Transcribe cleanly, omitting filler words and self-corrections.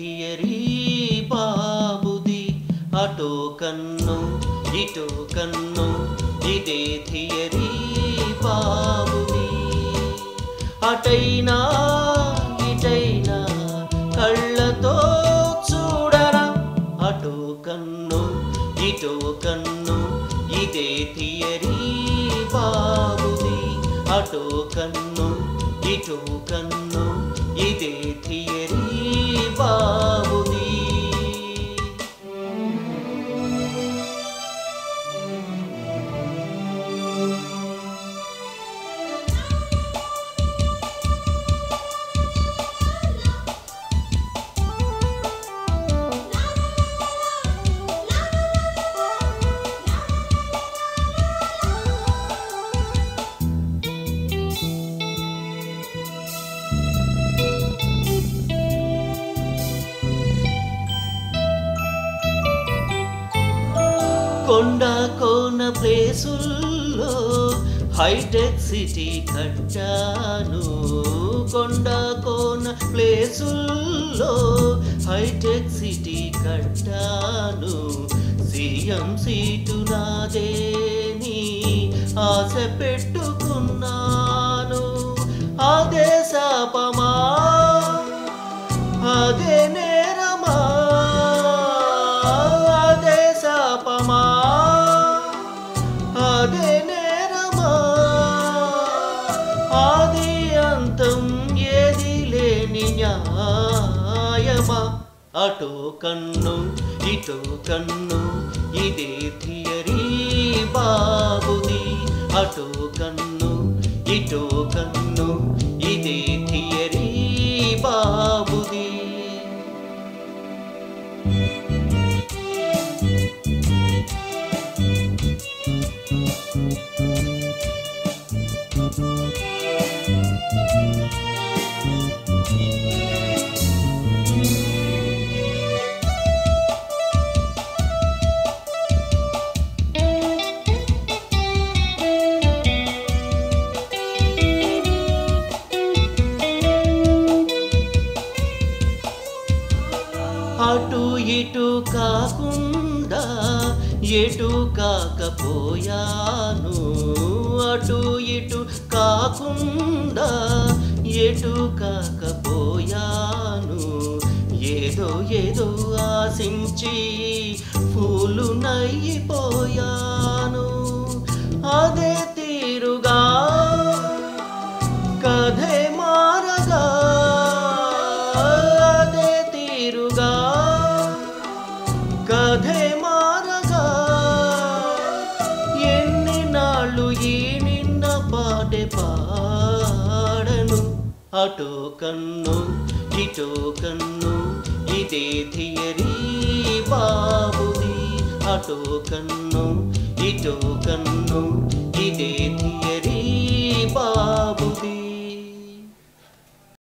theory బాబుది అటో కన్ను ఇటో కన్ను ఇదే థియరీ బాబుది అటైనా ఇటైనా కళ్ళతో చూడరా అటో కన్ను ఇటో కన్ను ఇదే థియరీ బాబుది అటో కన్ను ఇటో కన్ను ఇదే థియరీ బాబుది కొండ కోన ప్లేసుల్లో హైటెక్ సిటీ కట్టాను కొండ కోన ప్లేసుల్లో హైటెక్ సిటీ కట్టాను సీఎం సీటు నాదేని ఆశ పెట్టుకున్నాను అదే శాపమా అదే నేరమా అదే శాపమా అదే నేరమా ఆది అంతం ఏది లేని న్యాయమా అటో కన్ను ఇటో కన్ను ఇదే థియరీ బాబుది అటో కన్ను ఇటో కన్ను ఇదే థియరీ బాబుది అటు ఇటు కాకుండా ఎటు కాకపోయాను అటు ఇటు కాకుండా ఎటు కాకపోయాను ఏదో ఏదో ఆశించి ఫూలు నయ్యిపోయాను అదే తీరుగా కథే మారగా అదే తీరుగా కథే మారగా ఎన్ని నాళ్ళు ఈ నిన్న పాటే పాడను అటో కన్ను ఇటో కన్ను ఇదే థియరీ బాబుది అటో కన్ను ఇటో కన్ను ఇదే